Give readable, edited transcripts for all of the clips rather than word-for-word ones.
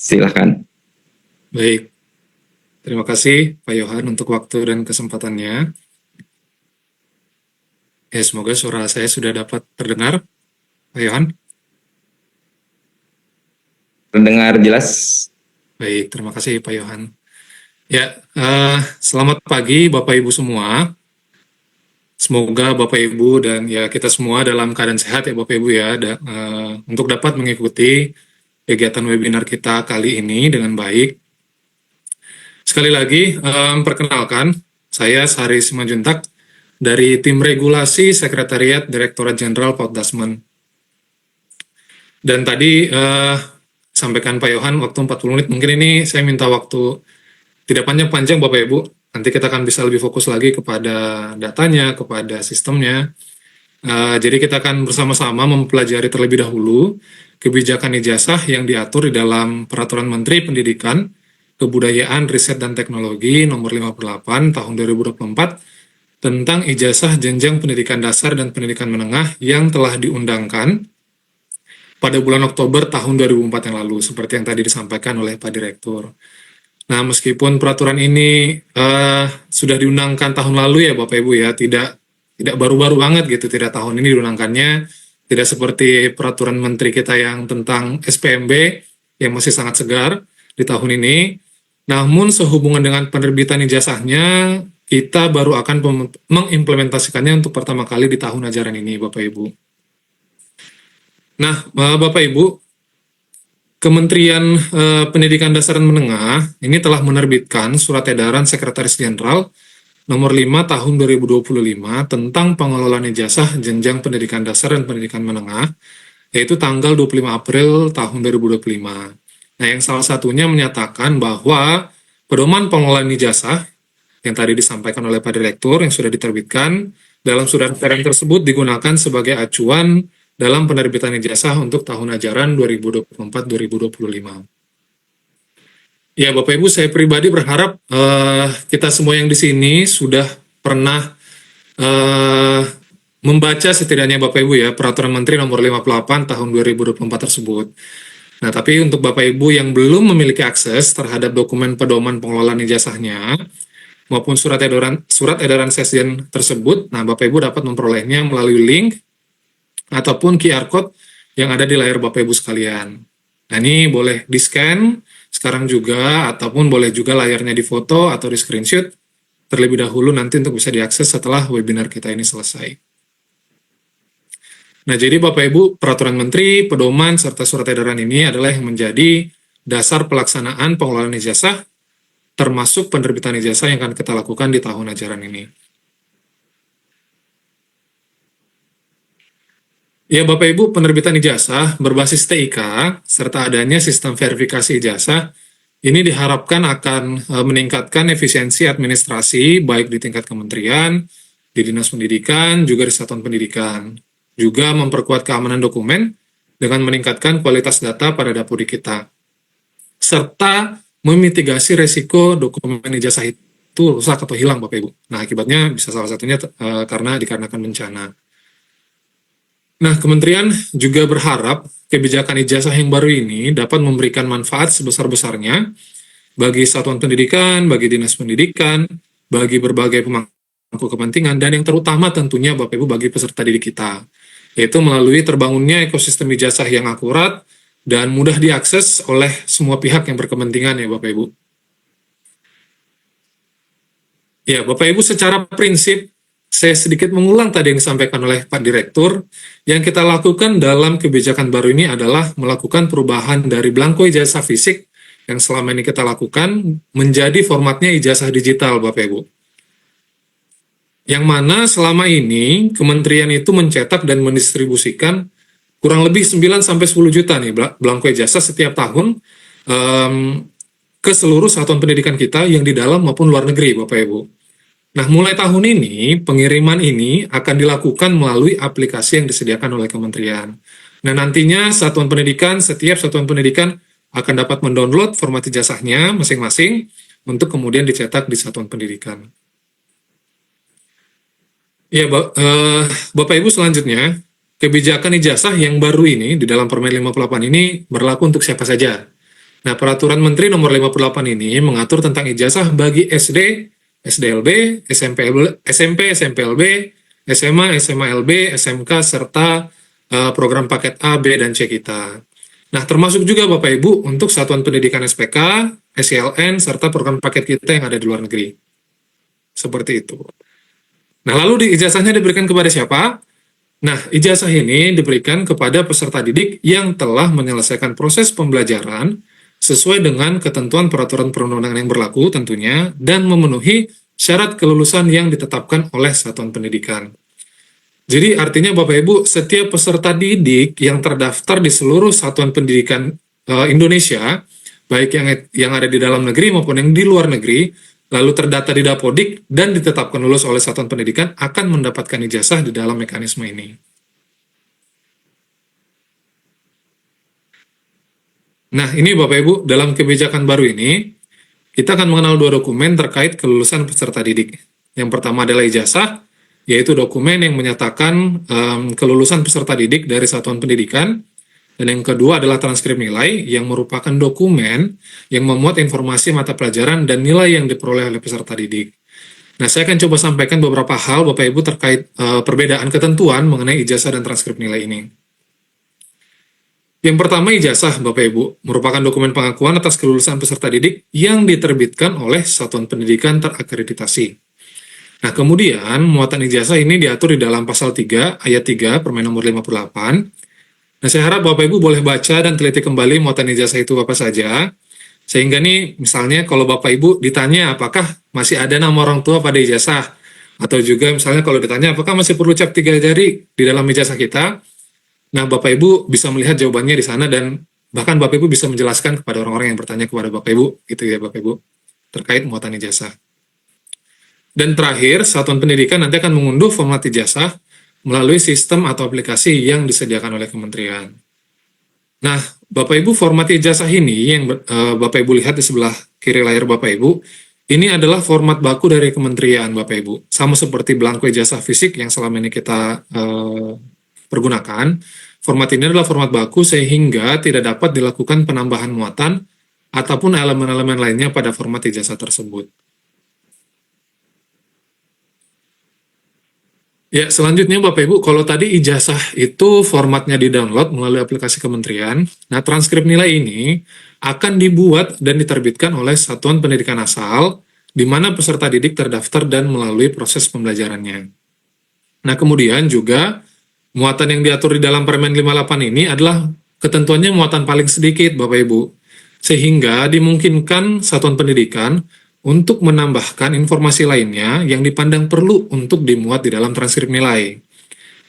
Silakan. Baik, terima kasih Pak Yohan untuk waktu dan kesempatannya. Ya, semoga suara saya sudah dapat terdengar, Pak Yohan. Terdengar jelas. Baik, terima kasih Pak Yohan. Ya, selamat pagi Bapak Ibu semua. Semoga Bapak Ibu dan ya kita semua dalam keadaan sehat ya Bapak Ibu ya, untuk dapat mengikuti kegiatan webinar kita kali ini dengan baik. Sekali lagi, perkenalkan, saya Sari Simanjuntak dari Tim Regulasi Sekretariat Direktorat Jenderal Pautdasmen. Dan tadi sampaikan Pak Yohan waktu 40 menit, mungkin ini saya minta waktu tidak panjang-panjang Bapak Ibu, nanti kita akan bisa lebih fokus lagi kepada datanya, kepada sistemnya. Jadi kita akan bersama-sama mempelajari terlebih dahulu kebijakan ijazah yang diatur di dalam Peraturan Menteri Pendidikan, Kebudayaan, Riset, dan Teknologi nomor 58 tahun 2024 tentang ijazah jenjang pendidikan dasar dan pendidikan menengah yang telah diundangkan pada bulan Oktober tahun 2004 yang lalu, seperti yang tadi disampaikan oleh Pak Direktur. Nah, meskipun peraturan ini sudah diundangkan tahun lalu ya Bapak Ibu ya, tidak baru-baru banget gitu, tidak tahun ini diundangkannya, tidak seperti peraturan menteri kita yang tentang SPMB yang masih sangat segar di tahun ini. Namun sehubungan dengan penerbitan ijazahnya, kita baru akan mengimplementasikannya untuk pertama kali di tahun ajaran ini Bapak Ibu. Nah, Bapak Ibu, Kementerian Pendidikan Dasar dan Menengah ini telah menerbitkan Surat Edaran Sekretaris Jenderal nomor 5 tahun 2025 tentang pengelolaan ijazah jenjang pendidikan dasar dan pendidikan menengah, yaitu tanggal 25 April tahun 2025. Nah, yang salah satunya menyatakan bahwa pedoman pengelolaan ijazah yang tadi disampaikan oleh Pak Direktur yang sudah diterbitkan dalam surat edaran tersebut digunakan sebagai acuan dalam penerbitan ijazah untuk tahun ajaran 2024-2025. Ya, Bapak Ibu, saya pribadi berharap kita semua yang di sini sudah pernah membaca setidaknya Bapak Ibu ya Peraturan Menteri nomor 58 tahun 2024 tersebut. Nah, tapi untuk Bapak Ibu yang belum memiliki akses terhadap dokumen pedoman pengelolaan ijazahnya maupun surat edaran Sesjen tersebut, nah Bapak Ibu dapat memperolehnya melalui link ataupun QR code yang ada di layar Bapak Ibu sekalian. Nah, ini boleh di-scan sekarang juga, ataupun boleh juga layarnya difoto atau di screenshot terlebih dahulu nanti untuk bisa diakses setelah webinar kita ini selesai. Nah, jadi Bapak Ibu, Peraturan Menteri, Pedoman, serta Surat Edaran ini adalah yang menjadi dasar pelaksanaan pengelolaan ijazah, termasuk penerbitan ijazah yang akan kita lakukan di tahun ajaran ini. Ya, Bapak Ibu, penerbitan ijazah berbasis TIK serta adanya sistem verifikasi ijazah ini diharapkan akan meningkatkan efisiensi administrasi baik di tingkat kementerian, di Dinas Pendidikan, juga di satuan pendidikan. Juga memperkuat keamanan dokumen dengan meningkatkan kualitas data pada dapuri kita. Serta memitigasi resiko dokumen ijazah itu rusak atau hilang, Bapak Ibu. Nah, akibatnya bisa salah satunya dikarenakan bencana. Nah, Kementerian juga berharap kebijakan ijazah yang baru ini dapat memberikan manfaat sebesar-besarnya bagi satuan pendidikan, bagi dinas pendidikan, bagi berbagai pemangku kepentingan, dan yang terutama tentunya Bapak Ibu bagi peserta didik kita, yaitu melalui terbangunnya ekosistem ijazah yang akurat dan mudah diakses oleh semua pihak yang berkepentingan ya Bapak Ibu. Ya, Bapak Ibu, secara prinsip saya sedikit mengulang tadi yang disampaikan oleh Pak Direktur. Yang kita lakukan dalam kebijakan baru ini adalah melakukan perubahan dari belangko ijazah fisik yang selama ini kita lakukan menjadi formatnya ijazah digital, Bapak Ibu. Yang mana selama ini kementerian itu mencetak dan mendistribusikan kurang lebih 9-10 juta nih belangko ijazah setiap tahun ke seluruh satuan pendidikan kita yang di dalam maupun luar negeri, Bapak Ibu. Nah, mulai tahun ini, pengiriman ini akan dilakukan melalui aplikasi yang disediakan oleh kementerian. Nah, nantinya setiap satuan pendidikan akan dapat mendownload format ijazahnya masing-masing untuk kemudian dicetak di satuan pendidikan. Ya, Bapak Ibu, selanjutnya, kebijakan ijazah yang baru ini di dalam Permen 58 ini berlaku untuk siapa saja. Nah, Peraturan Menteri Nomor 58 ini mengatur tentang ijazah bagi SD, SDLB, SMP, SMPLB, SMA, SMALB, SMK, serta program paket A, B, dan C kita. Nah, termasuk juga Bapak Ibu untuk satuan pendidikan SPK, SILN, serta program paket kita yang ada di luar negeri. Seperti itu. Nah, lalu ijazahnya diberikan kepada siapa? Nah, ijazah ini diberikan kepada peserta didik yang telah menyelesaikan proses pembelajaran sesuai dengan ketentuan peraturan perundang-undangan yang berlaku tentunya, dan memenuhi syarat kelulusan yang ditetapkan oleh satuan pendidikan. Jadi artinya Bapak Ibu, setiap peserta didik yang terdaftar di seluruh satuan pendidikan Indonesia, baik yang ada di dalam negeri maupun yang di luar negeri, lalu terdata di Dapodik dan ditetapkan lulus oleh satuan pendidikan, akan mendapatkan ijazah di dalam mekanisme ini. Nah, ini Bapak Ibu, dalam kebijakan baru ini, kita akan mengenal dua dokumen terkait kelulusan peserta didik. Yang pertama adalah ijazah, yaitu dokumen yang menyatakan kelulusan peserta didik dari satuan pendidikan. Dan yang kedua adalah transkrip nilai, yang merupakan dokumen yang memuat informasi mata pelajaran dan nilai yang diperoleh oleh peserta didik. Nah, saya akan coba sampaikan beberapa hal Bapak Ibu terkait perbedaan ketentuan mengenai ijazah dan transkrip nilai ini. Yang pertama, ijazah Bapak Ibu merupakan dokumen pengakuan atas kelulusan peserta didik yang diterbitkan oleh satuan pendidikan terakreditasi. Nah, kemudian muatan ijazah ini diatur di dalam pasal 3 ayat 3 Permen nomor 58. Nah, saya harap Bapak Ibu boleh baca dan teliti kembali muatan ijazah itu apa saja. Sehingga nih, misalnya kalau Bapak Ibu ditanya apakah masih ada nama orang tua pada ijazah, atau juga misalnya kalau ditanya apakah masih perlu cap 3 jari di dalam ijazah kita, nah Bapak Ibu bisa melihat jawabannya di sana, dan bahkan Bapak Ibu bisa menjelaskan kepada orang-orang yang bertanya kepada Bapak Ibu, gitu ya Bapak Ibu, terkait muatan ijazah. Dan terakhir, satuan pendidikan nanti akan mengunduh format ijazah melalui sistem atau aplikasi yang disediakan oleh kementerian. Nah, Bapak Ibu, format ijazah ini yang Bapak Ibu lihat di sebelah kiri layar Bapak Ibu, ini adalah format baku dari kementerian Bapak Ibu. Sama seperti belangko ijazah fisik yang selama ini kita pergunakan. Format ini adalah format baku sehingga tidak dapat dilakukan penambahan muatan ataupun elemen-elemen lainnya pada format ijazah tersebut. Ya, selanjutnya Bapak Ibu, kalau tadi ijazah itu formatnya di-download melalui aplikasi kementerian, nah transkrip nilai ini akan dibuat dan diterbitkan oleh satuan pendidikan asal, di mana peserta didik terdaftar dan melalui proses pembelajarannya. Nah, kemudian juga muatan yang diatur di dalam Permen 58 ini adalah ketentuannya muatan paling sedikit, Bapak Ibu, sehingga dimungkinkan satuan pendidikan untuk menambahkan informasi lainnya yang dipandang perlu untuk dimuat di dalam transkrip nilai.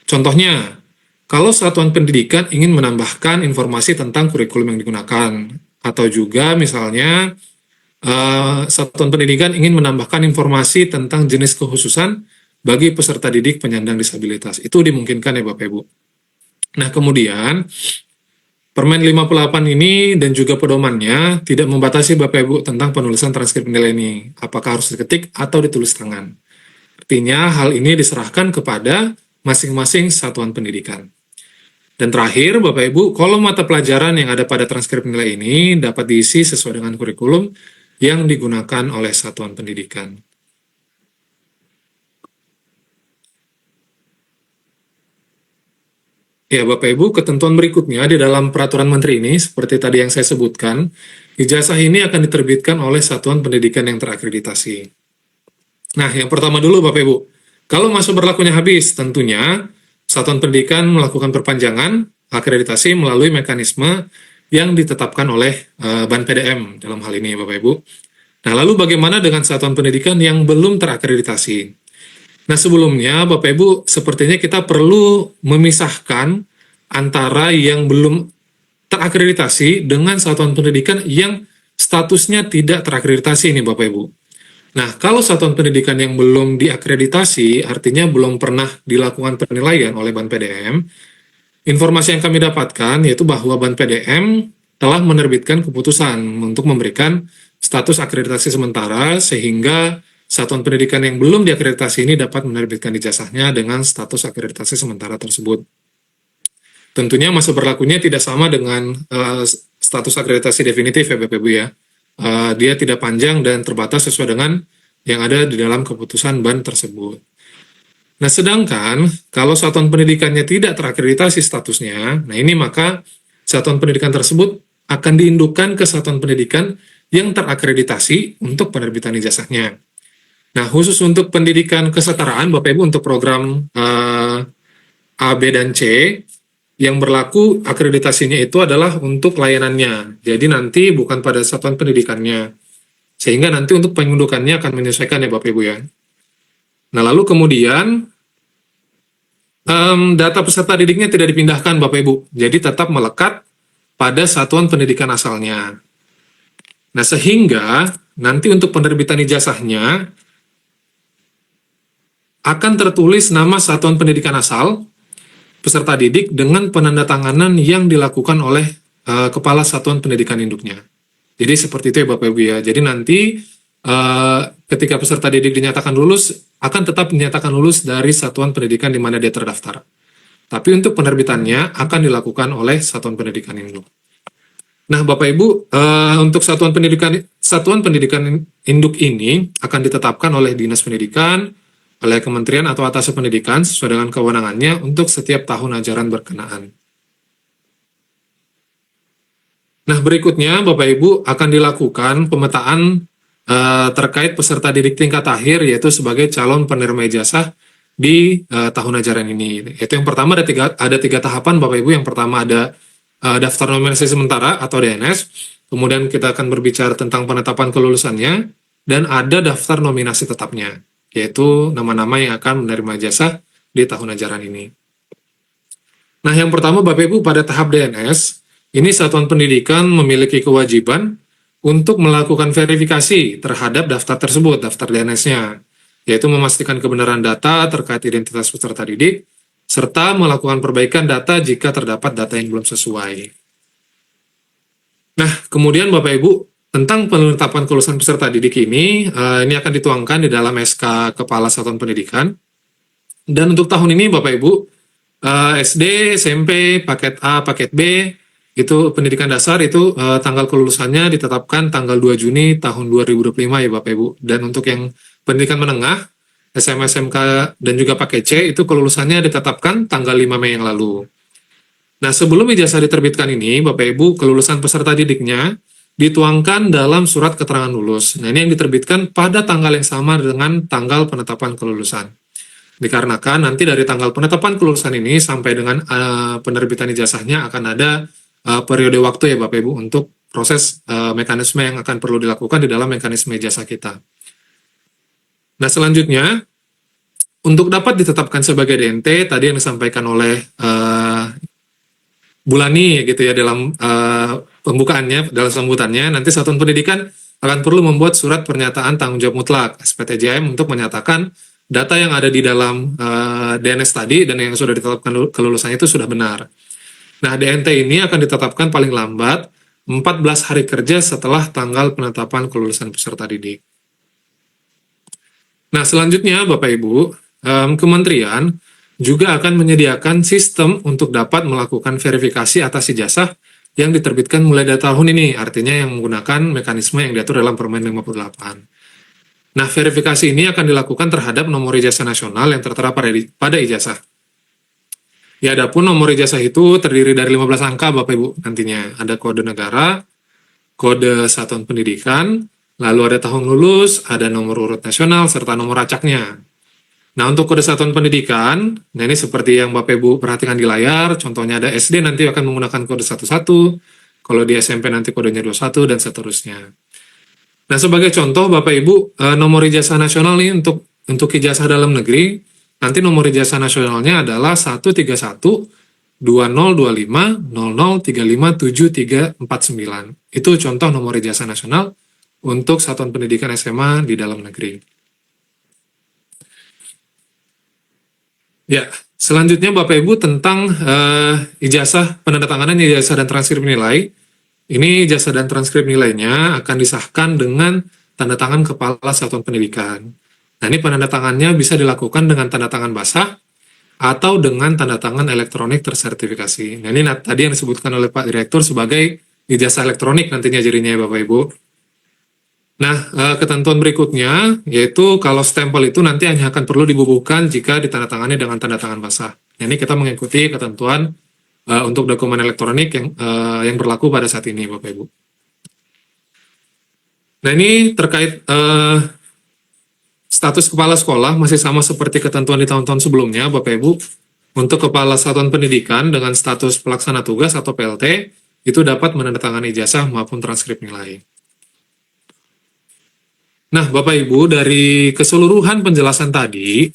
Contohnya, kalau satuan pendidikan ingin menambahkan informasi tentang kurikulum yang digunakan, atau juga misalnya satuan pendidikan ingin menambahkan informasi tentang jenis kekhususan bagi peserta didik penyandang disabilitas. Itu dimungkinkan ya Bapak Ibu. Nah, kemudian Permen 58 ini dan juga pedomannya tidak membatasi Bapak Ibu tentang penulisan transkrip nilai ini, apakah harus diketik atau ditulis tangan. Artinya hal ini diserahkan kepada masing-masing satuan pendidikan. Dan terakhir Bapak Ibu, kolom mata pelajaran yang ada pada transkrip nilai ini dapat diisi sesuai dengan kurikulum yang digunakan oleh satuan pendidikan. Ya, Bapak Ibu, ketentuan berikutnya di dalam peraturan menteri ini, seperti tadi yang saya sebutkan, ijazah ini akan diterbitkan oleh satuan pendidikan yang terakreditasi. Nah, yang pertama dulu Bapak Ibu, kalau masa berlakunya habis, tentunya satuan pendidikan melakukan perpanjangan akreditasi melalui mekanisme yang ditetapkan oleh BAN PDM dalam hal ini Bapak Ibu. Nah, lalu bagaimana dengan satuan pendidikan yang belum terakreditasi? Nah, sebelumnya Bapak Ibu, sepertinya kita perlu memisahkan antara yang belum terakreditasi dengan satuan pendidikan yang statusnya tidak terakreditasi ini Bapak Ibu. Nah, kalau satuan pendidikan yang belum diakreditasi, artinya belum pernah dilakukan penilaian oleh BAN PDM, informasi yang kami dapatkan yaitu bahwa BAN PDM telah menerbitkan keputusan untuk memberikan status akreditasi sementara, sehingga satuan pendidikan yang belum diakreditasi ini dapat menerbitkan ijazahnya dengan status akreditasi sementara tersebut. Tentunya masa berlakunya tidak sama dengan status akreditasi definitif ya Bapak Ibu ya. Dia tidak panjang dan terbatas sesuai dengan yang ada di dalam keputusan BAN tersebut. Nah, sedangkan kalau satuan pendidikannya tidak terakreditasi statusnya, nah ini maka satuan pendidikan tersebut akan diindukkan ke satuan pendidikan yang terakreditasi untuk penerbitan ijazahnya. Nah, khusus untuk pendidikan kesetaraan, Bapak Ibu, untuk program A, B, dan C, yang berlaku akreditasinya itu adalah untuk layanannya. Jadi nanti bukan pada satuan pendidikannya. Sehingga nanti untuk pengundukannya akan menyesuaikan ya Bapak Ibu ya. Nah, lalu kemudian data peserta didiknya tidak dipindahkan Bapak Ibu. Jadi tetap melekat pada satuan pendidikan asalnya. Nah, sehingga nanti untuk penerbitan ijazahnya akan tertulis nama satuan pendidikan asal peserta didik dengan penandatanganan yang dilakukan oleh kepala satuan pendidikan induknya. Jadi seperti itu ya Bapak Ibu ya. Jadi nanti ketika peserta didik dinyatakan lulus, akan tetap dinyatakan lulus dari satuan pendidikan di mana dia terdaftar. Tapi untuk penerbitannya akan dilakukan oleh satuan pendidikan induk. Nah, Bapak Ibu, untuk satuan pendidikan induk ini akan ditetapkan oleh Dinas Pendidikan, oleh Kementerian atau Atas Pendidikan sesuai dengan kewenangannya untuk setiap tahun ajaran berkenaan. Nah, berikutnya Bapak Ibu akan dilakukan pemetaan terkait peserta didik tingkat akhir, yaitu sebagai calon penerima ijazah di tahun ajaran ini. Yaitu yang pertama ada tiga tahapan Bapak Ibu. Yang pertama ada daftar nominasi sementara atau DNS, kemudian kita akan berbicara tentang penetapan kelulusannya, dan ada daftar nominasi tetapnya, yaitu nama-nama yang akan menerima ijazah di tahun ajaran ini. Nah, yang pertama Bapak Ibu, pada tahap DNS, ini satuan pendidikan memiliki kewajiban untuk melakukan verifikasi terhadap daftar tersebut, daftar DNS-nya, yaitu memastikan kebenaran data terkait identitas peserta didik, serta melakukan perbaikan data jika terdapat data yang belum sesuai. Nah, kemudian Bapak Ibu, tentang penetapan kelulusan peserta didik ini akan dituangkan di dalam SK Kepala Satuan Pendidikan. Dan untuk tahun ini Bapak Ibu, SD, SMP, paket A, paket B, itu pendidikan dasar itu tanggal kelulusannya ditetapkan tanggal 2 Juni tahun 2025 ya Bapak Ibu. Dan untuk yang pendidikan menengah, SMA, SMK, dan juga paket C, itu kelulusannya ditetapkan tanggal 5 Mei yang lalu. Nah, sebelum ijazah diterbitkan ini, Bapak Ibu, kelulusan peserta didiknya dituangkan dalam surat keterangan lulus. Nah, ini yang diterbitkan pada tanggal yang sama dengan tanggal penetapan kelulusan. Dikarenakan nanti dari tanggal penetapan kelulusan ini sampai dengan penerbitan ijazahnya akan ada periode waktu ya Bapak Ibu untuk proses mekanisme yang akan perlu dilakukan di dalam mekanisme ijazah kita. Nah, selanjutnya, untuk dapat ditetapkan sebagai DNT, tadi yang disampaikan oleh Bulani gitu ya dalam pembukaannya, dalam sambutannya, nanti satuan pendidikan akan perlu membuat surat pernyataan tanggung jawab mutlak SPTJM untuk menyatakan data yang ada di dalam DNS tadi dan yang sudah ditetapkan kelulusannya itu sudah benar. Nah, DNT ini akan ditetapkan paling lambat 14 hari kerja setelah tanggal penetapan kelulusan peserta didik. Nah, selanjutnya Bapak Ibu, Kementerian juga akan menyediakan sistem untuk dapat melakukan verifikasi atas ijazah yang diterbitkan mulai dari tahun ini, artinya yang menggunakan mekanisme yang diatur dalam Permen 58. Nah, verifikasi ini akan dilakukan terhadap nomor ijazah nasional yang tertera pada ijazah. Ya, adapun nomor ijazah itu terdiri dari 15 angka Bapak Ibu nantinya. Ada kode negara, kode satuan pendidikan, lalu ada tahun lulus, ada nomor urut nasional, serta nomor acaknya. Nah, untuk kode satuan pendidikan, nah ini seperti yang Bapak Ibu perhatikan di layar, contohnya ada SD nanti akan menggunakan kode 11, kalau di SMP nanti kodenya 21, dan seterusnya. Nah, sebagai contoh Bapak Ibu, nomor ijazah nasional nih untuk ijazah dalam negeri, nanti nomor ijazah nasionalnya adalah 131 2025 0035 7349. Itu contoh nomor ijazah nasional untuk satuan pendidikan SMA di dalam negeri. Ya, selanjutnya Bapak Ibu tentang ijazah, penandatanganan ijazah dan transkrip nilai. Ini ijazah dan transkrip nilainya akan disahkan dengan tanda tangan Kepala Satuan Pendidikan. Nah, ini penandatangannya bisa dilakukan dengan tanda tangan basah atau dengan tanda tangan elektronik tersertifikasi. Nah, ini tadi yang disebutkan oleh Pak Direktur sebagai ijazah elektronik nantinya jadinya ya Bapak Ibu. Nah, ketentuan berikutnya yaitu kalau stempel itu nanti hanya akan perlu dibubuhkan jika ditandatangani dengan tanda tangan basah. Ini kita mengikuti ketentuan untuk dokumen elektronik yang berlaku pada saat ini, Bapak Ibu. Nah, ini terkait status kepala sekolah masih sama seperti ketentuan di tahun-tahun sebelumnya, Bapak Ibu. Untuk kepala satuan pendidikan dengan status pelaksana tugas atau PLT, itu dapat menandatangani ijazah maupun transkrip nilai. Nah, Bapak Ibu, dari keseluruhan penjelasan tadi,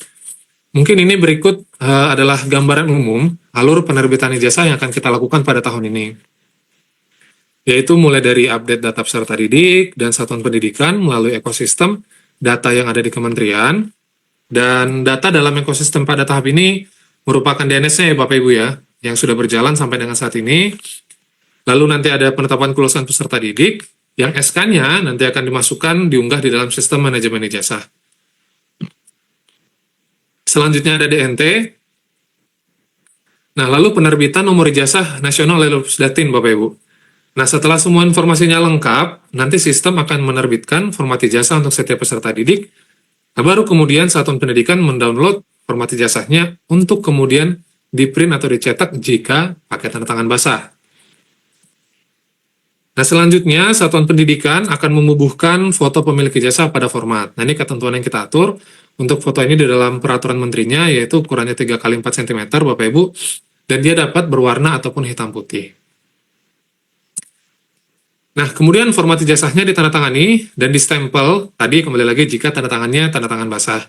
mungkin ini berikut adalah gambaran umum alur penerbitan ijazah yang akan kita lakukan pada tahun ini. Yaitu mulai dari update data peserta didik dan satuan pendidikan melalui ekosistem data yang ada di kementerian, dan data dalam ekosistem pada tahap ini merupakan DNS-nya ya Bapak Ibu ya, yang sudah berjalan sampai dengan saat ini. Lalu nanti ada penetapan kelulusan peserta didik, yang SK-nya nanti akan dimasukkan, diunggah di dalam sistem manajemen ijazah. Selanjutnya ada DNT. Nah, lalu penerbitan nomor ijazah nasional oleh Pusdatin Bapak Ibu. Nah, setelah semua informasinya lengkap, nanti sistem akan menerbitkan format ijazah untuk setiap peserta didik. Nah, baru kemudian satuan pendidikan mendownload format ijazahnya untuk kemudian di-print atau dicetak jika pakai tanda tangan basah. Nah, selanjutnya satuan pendidikan akan membubuhkan foto pemilik ijazah pada format. Nah, ini ketentuan yang kita atur. Untuk foto ini di dalam peraturan menterinya, yaitu ukurannya 3 x 4 cm, Bapak Ibu, dan dia dapat berwarna ataupun hitam putih. Nah, kemudian format ijazahnya ditandatangani dan distempel, tadi kembali lagi jika tanda tangannya tanda tangan basah.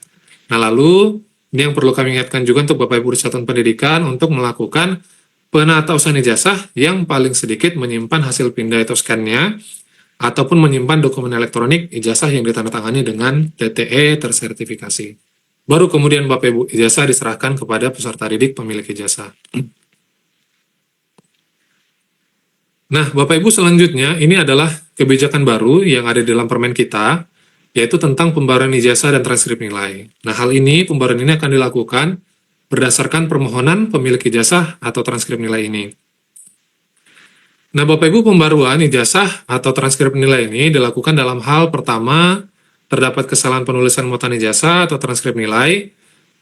Nah, lalu ini yang perlu kami ingatkan juga untuk Bapak Ibu di satuan pendidikan untuk melakukan penatausan ijazah yang paling sedikit menyimpan hasil pindah atau scan-nya, ataupun menyimpan dokumen elektronik ijazah yang ditandatangani dengan TTE tersertifikasi. Baru kemudian Bapak Ibu ijazah diserahkan kepada peserta didik pemilik ijazah. Nah, Bapak Ibu selanjutnya ini adalah kebijakan baru yang ada di dalam permen kita, yaitu tentang pembaruan ijazah dan transkrip nilai. Nah, hal ini, pembaruan ini akan dilakukan berdasarkan permohonan pemilik ijazah atau transkrip nilai ini. Nah, Bapak Ibu, pembaruan ijazah atau transkrip nilai ini dilakukan dalam hal pertama, terdapat kesalahan penulisan muatan ijazah atau transkrip nilai,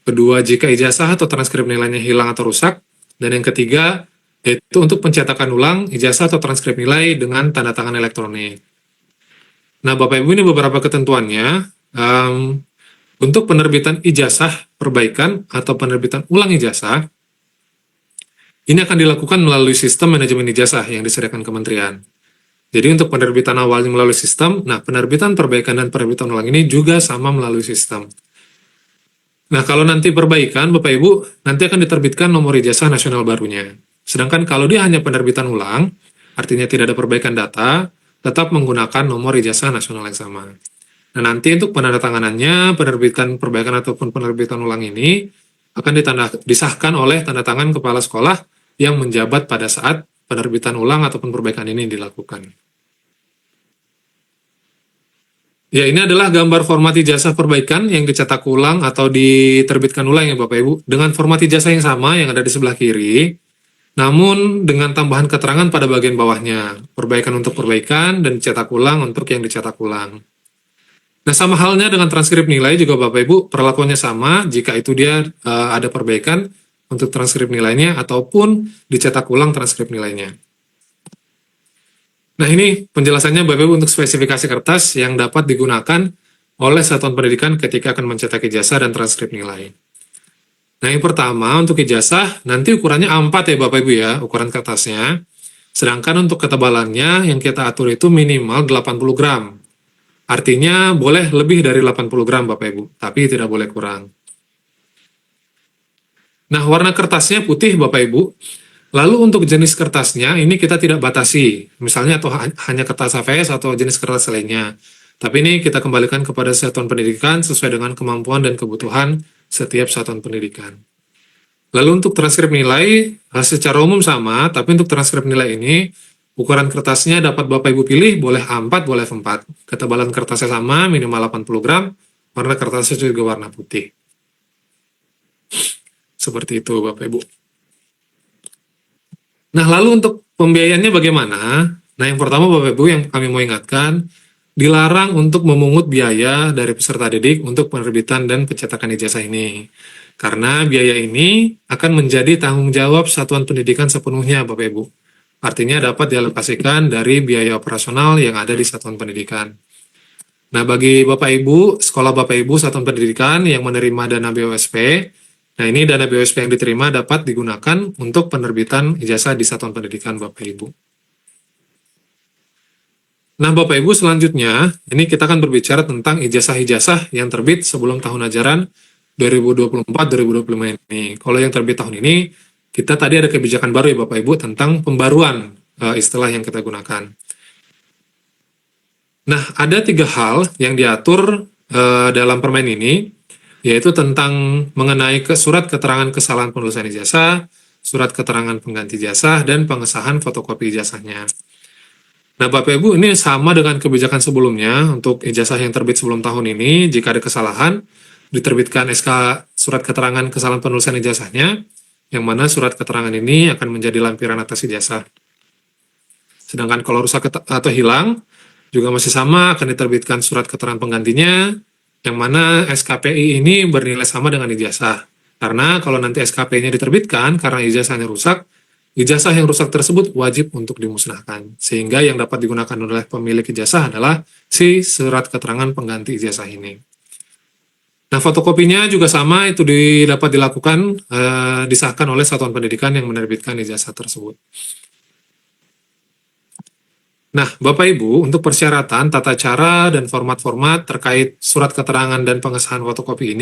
kedua, jika ijazah atau transkrip nilainya hilang atau rusak, dan yang ketiga, yaitu untuk pencetakan ulang ijazah atau transkrip nilai dengan tanda tangan elektronik. Nah, Bapak Ibu, ini beberapa ketentuannya. Untuk penerbitan ijazah perbaikan atau penerbitan ulang ijazah, ini akan dilakukan melalui sistem manajemen ijazah yang disediakan kementerian. Jadi untuk penerbitan awalnya melalui sistem, nah penerbitan perbaikan dan penerbitan ulang ini juga sama melalui sistem. Nah, kalau nanti perbaikan, Bapak Ibu, nanti akan diterbitkan nomor ijazah nasional barunya. Sedangkan kalau dia hanya penerbitan ulang, artinya tidak ada perbaikan data, tetap menggunakan nomor ijazah nasional yang sama. Nah, nanti untuk penandatanganannya, penerbitan perbaikan ataupun penerbitan ulang ini akan disahkan oleh tanda tangan kepala sekolah yang menjabat pada saat penerbitan ulang ataupun perbaikan ini dilakukan. Ya, ini adalah gambar format ijazah perbaikan yang dicetak ulang atau diterbitkan ulang ya Bapak Ibu, dengan format ijazah yang sama yang ada di sebelah kiri, namun dengan tambahan keterangan pada bagian bawahnya, perbaikan untuk perbaikan dan dicetak ulang untuk yang dicetak ulang. Nah, sama halnya dengan transkrip nilai juga Bapak Ibu, perlakuannya sama jika itu dia ada perbaikan untuk transkrip nilainya ataupun dicetak ulang transkrip nilainya. Nah, ini penjelasannya Bapak Ibu untuk spesifikasi kertas yang dapat digunakan oleh satuan pendidikan ketika akan mencetak ijazah dan transkrip nilai. Nah, yang pertama untuk ijazah, nanti ukurannya A4 ya Bapak Ibu ya, ukuran kertasnya. Sedangkan untuk ketebalannya yang kita atur itu minimal 80 gram. Artinya boleh lebih dari 80 gram Bapak Ibu, tapi tidak boleh kurang. Nah, warna kertasnya putih Bapak Ibu. Lalu untuk jenis kertasnya, ini kita tidak batasi. Misalnya atau hanya kertas HVS atau jenis kertas lainnya. Tapi ini kita kembalikan kepada satuan pendidikan sesuai dengan kemampuan dan kebutuhan setiap satuan pendidikan. Lalu untuk transkrip nilai, secara umum sama, tapi untuk transkrip nilai ini, ukuran kertasnya dapat Bapak Ibu pilih, boleh A4, boleh A4. Ketebalan kertasnya sama, minimal 80 gram, warna kertasnya juga warna putih. Seperti itu Bapak Ibu. Nah, lalu untuk pembiayaannya bagaimana? Nah, yang pertama Bapak Ibu yang kami mau ingatkan, dilarang untuk memungut biaya dari peserta didik untuk penerbitan dan pencetakan ijazah ini. Karena biaya ini akan menjadi tanggung jawab satuan pendidikan sepenuhnya, Bapak Ibu. Artinya dapat dialokasikan dari biaya operasional yang ada di satuan pendidikan. Nah, bagi Bapak Ibu, sekolah Bapak Ibu satuan pendidikan yang menerima dana BOSP, nah ini dana BOSP yang diterima dapat digunakan untuk penerbitan ijazah di satuan pendidikan Bapak Ibu. Nah, Bapak Ibu, selanjutnya, ini kita akan berbicara tentang ijazah-ijazah yang terbit sebelum tahun ajaran 2024-2025 ini. Kalau yang terbit tahun ini, kita tadi ada kebijakan baru ya Bapak Ibu tentang pembaruan istilah yang kita gunakan. Nah, ada 3 hal yang diatur dalam permen ini, yaitu tentang mengenai surat keterangan kesalahan penulisan ijazah, surat keterangan pengganti ijazah, dan pengesahan fotokopi ijazahnya. Nah, Bapak Ibu, ini sama dengan kebijakan sebelumnya untuk ijazah yang terbit sebelum tahun ini. Jika ada kesalahan, diterbitkan SK surat keterangan kesalahan penulisan ijazahnya, yang mana surat keterangan ini akan menjadi lampiran atas ijazah. Sedangkan kalau rusak atau hilang, juga masih sama akan diterbitkan surat keterangan penggantinya, yang mana SKPI ini bernilai sama dengan ijazah. Karena kalau nanti SKP-nya diterbitkan karena ijazahnya rusak, ijazah yang rusak tersebut wajib untuk dimusnahkan, sehingga yang dapat digunakan oleh pemilik ijazah adalah si surat keterangan pengganti ijazah ini. Nah, fotokopinya juga sama, itu dapat dilakukan, disahkan oleh satuan pendidikan yang menerbitkan ijazah tersebut. Nah, Bapak Ibu, untuk persyaratan, tata cara, dan format-format terkait surat keterangan dan pengesahan fotokopi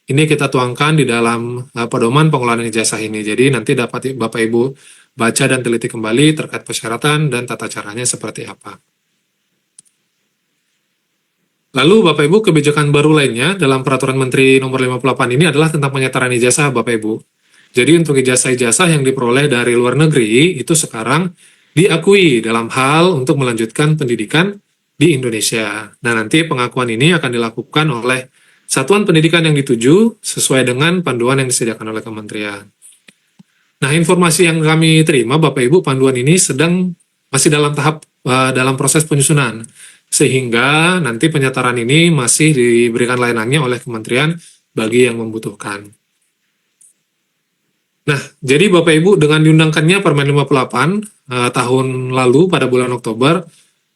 ini kita tuangkan di dalam pedoman pengelolaan ijazah ini. Jadi nanti dapat Bapak Ibu baca dan teliti kembali terkait persyaratan dan tata caranya seperti apa. Lalu Bapak Ibu, kebijakan baru lainnya dalam Peraturan Menteri Nomor 58 ini adalah tentang penyetaraan ijazah Bapak Ibu. Jadi untuk ijazah-ijazah yang diperoleh dari luar negeri itu sekarang diakui dalam hal untuk melanjutkan pendidikan di Indonesia. Nah, nanti pengakuan ini akan dilakukan oleh satuan pendidikan yang dituju sesuai dengan panduan yang disediakan oleh kementerian. Nah, informasi yang kami terima, Bapak Ibu, panduan ini masih dalam proses penyusunan, sehingga nanti penyetaraan ini masih diberikan layanannya oleh kementerian bagi yang membutuhkan. Nah, jadi Bapak Ibu, dengan diundangkannya Permen 58 tahun lalu pada bulan Oktober,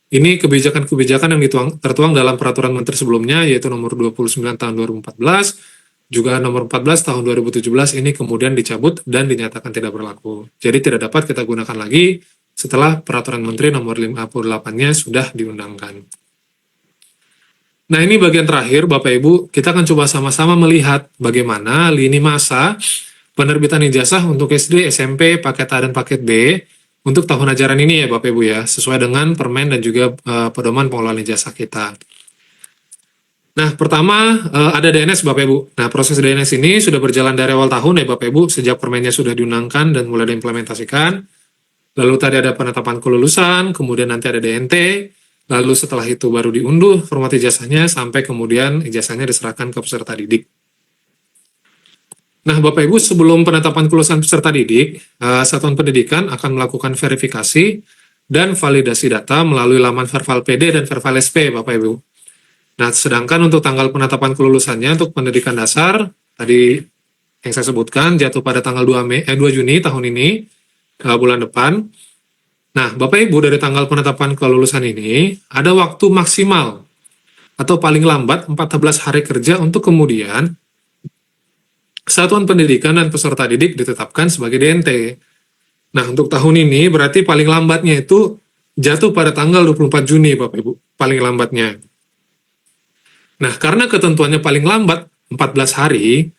ini kebijakan-kebijakan yang tertuang dalam peraturan menteri sebelumnya, yaitu nomor 29 tahun 2014, juga nomor 14 tahun 2017 ini kemudian dicabut dan dinyatakan tidak berlaku. Jadi tidak dapat kita gunakan lagi setelah peraturan menteri nomor 58-nya sudah diundangkan. Nah, ini bagian terakhir, Bapak Ibu, kita akan coba sama-sama melihat bagaimana lini masa penerbitan ijazah untuk SD, SMP, paket A dan paket B untuk tahun ajaran ini ya Bapak Ibu ya, sesuai dengan permen dan juga pedoman pengelolaan ijazah kita. Nah, pertama ada DNS Bapak Ibu. Nah, proses DNS ini sudah berjalan dari awal tahun ya Bapak Ibu, sejak permennya sudah diundangkan dan mulai diimplementasikan. Lalu tadi ada penetapan kelulusan, kemudian nanti ada DNT, lalu setelah itu baru diunduh format ijazahnya sampai kemudian ijazahnya diserahkan ke peserta didik. Nah, Bapak Ibu, sebelum penetapan kelulusan peserta didik, Satuan Pendidikan akan melakukan verifikasi dan validasi data melalui laman Verval PD dan Verval SP, Bapak Ibu. Nah, sedangkan untuk tanggal penetapan kelulusannya untuk pendidikan dasar, tadi yang saya sebutkan, jatuh pada tanggal 2 Juni tahun ini, bulan depan. Nah, Bapak Ibu, dari tanggal penetapan kelulusan ini, ada waktu maksimal atau paling lambat 14 hari kerja untuk kemudian Satuan Pendidikan dan peserta didik ditetapkan sebagai DNT. Nah, untuk tahun ini berarti paling lambatnya itu jatuh pada tanggal 24 Juni, Bapak Ibu, paling lambatnya. Nah, karena ketentuannya paling lambat 14 hari,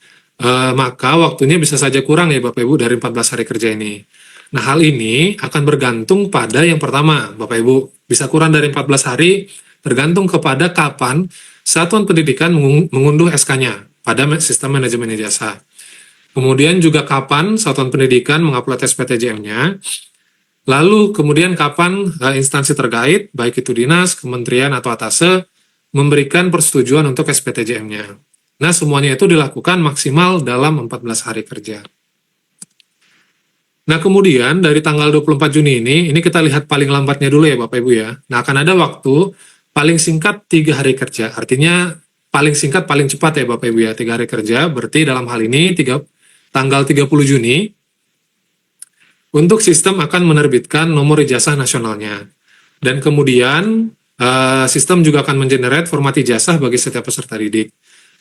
maka waktunya bisa saja kurang ya Bapak Ibu dari 14 hari kerja ini. Nah, hal ini akan bergantung pada yang pertama, Bapak Ibu, bisa kurang dari 14 hari, tergantung kepada kapan Satuan Pendidikan mengunduh SK-nya pada sistem manajemen ijazah. Kemudian juga kapan Satuan Pendidikan mengupload SPTJM-nya, lalu kemudian kapan instansi terkait, baik itu dinas, kementerian, atau atase, memberikan persetujuan untuk SPTJM-nya. Nah, semuanya itu dilakukan maksimal dalam 14 hari kerja. Nah, kemudian dari tanggal 24 Juni ini kita lihat paling lambatnya dulu ya Bapak Ibu ya. Nah, akan ada waktu paling singkat 3 hari kerja. Artinya paling singkat paling cepat ya Bapak Ibu ya, 3 hari kerja. Berarti dalam hal ini tanggal 30 Juni untuk sistem akan menerbitkan nomor ijazah nasionalnya. Dan kemudian sistem juga akan mengenerate format ijazah bagi setiap peserta didik.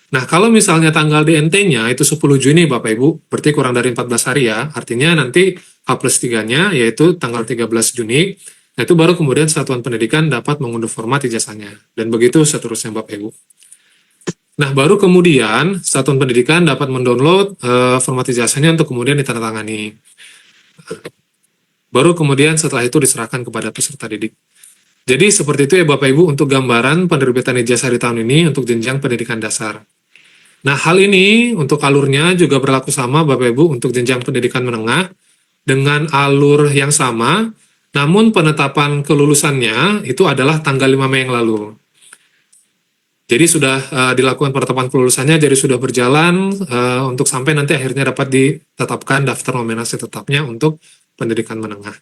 Nah, kalau misalnya tanggal DNT-nya itu 10 Juni Bapak Ibu, berarti kurang dari 14 hari ya, artinya nanti H+3-nya yaitu tanggal 13 Juni, nah itu baru kemudian Satuan Pendidikan dapat mengunduh format ijazahnya. Dan begitu seterusnya Bapak Ibu. Nah, baru kemudian Satuan Pendidikan dapat mendownload format ijazahnya untuk kemudian ditandatangani. Baru kemudian setelah itu diserahkan kepada peserta didik. Jadi seperti itu ya Bapak Ibu untuk gambaran penerbitan ijazah di tahun ini untuk jenjang pendidikan dasar. Nah, hal ini untuk alurnya juga berlaku sama Bapak Ibu untuk jenjang pendidikan menengah dengan alur yang sama, namun penetapan kelulusannya itu adalah tanggal 5 Mei yang lalu. Jadi sudah dilakukan penetapan kelulusannya, jadi sudah berjalan untuk sampai nanti akhirnya dapat ditetapkan daftar nominasi tetapnya untuk pendidikan menengah.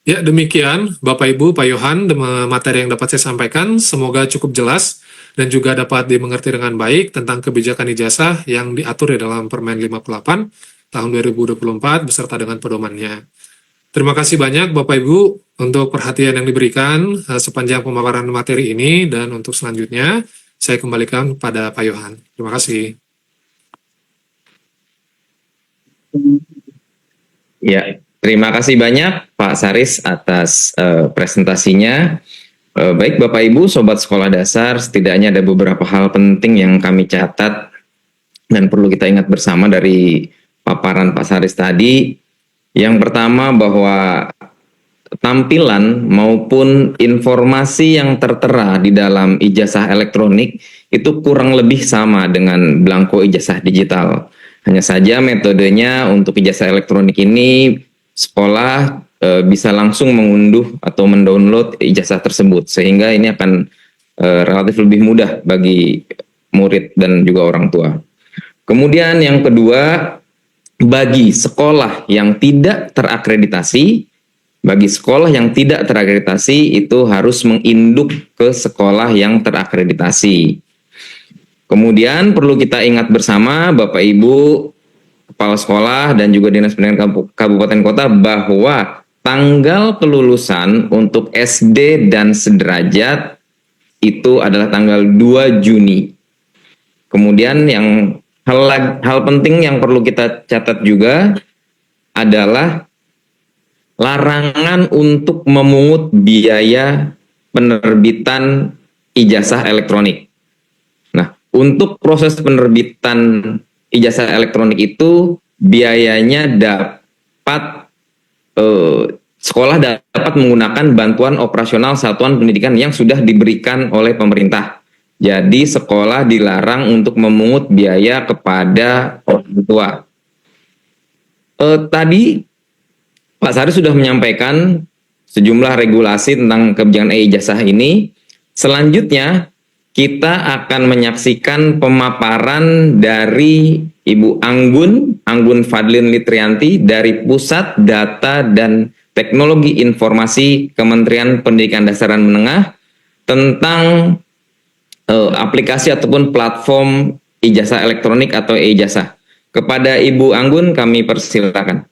Ya, demikian Bapak Ibu, Pak Yohan, materi yang dapat saya sampaikan. Semoga cukup jelas dan juga dapat dimengerti dengan baik tentang kebijakan ijazah yang diatur di dalam Permen 58 tahun 2024 beserta dengan pedomannya. Terima kasih banyak Bapak Ibu untuk perhatian yang diberikan sepanjang pemaparan materi ini, dan untuk selanjutnya saya kembalikan pada Pak Yohan. Terima kasih. Ya, terima kasih banyak Pak Saris atas presentasinya. Baik Bapak Ibu, Sobat Sekolah Dasar, setidaknya ada beberapa hal penting yang kami catat dan perlu kita ingat bersama dari paparan Pak Saris tadi. Yang pertama bahwa tampilan maupun informasi yang tertera di dalam ijazah elektronik itu kurang lebih sama dengan belangko ijazah digital. Hanya saja metodenya untuk ijazah elektronik ini sekolah bisa langsung mengunduh atau mendownload ijazah tersebut, sehingga ini akan relatif lebih mudah bagi murid dan juga orang tua. Kemudian yang kedua, bagi sekolah yang tidak terakreditasi, itu harus menginduk ke sekolah yang terakreditasi. Kemudian perlu kita ingat bersama Bapak Ibu, Kepala Sekolah dan juga Dinas Pendidikan Kabupaten Kota bahwa tanggal kelulusan untuk SD dan sederajat itu adalah tanggal 2 Juni. Kemudian hal penting yang perlu kita catat juga adalah larangan untuk memungut biaya penerbitan ijazah elektronik. Nah, untuk proses penerbitan ijazah elektronik itu biayanya sekolah dapat menggunakan bantuan operasional satuan pendidikan yang sudah diberikan oleh pemerintah. Jadi sekolah dilarang untuk memungut biaya kepada orang tua. Tadi Pak Sari sudah menyampaikan sejumlah regulasi tentang kebijakan e-ijazah ini. Selanjutnya kita akan menyaksikan pemaparan dari Ibu Anggun Fadlin Litrianti dari Pusat Data dan Teknologi Informasi Kementerian Pendidikan Dasar dan Menengah tentang aplikasi ataupun platform ijazah elektronik atau e-ijazah. Kepada Ibu Anggun kami persilakan.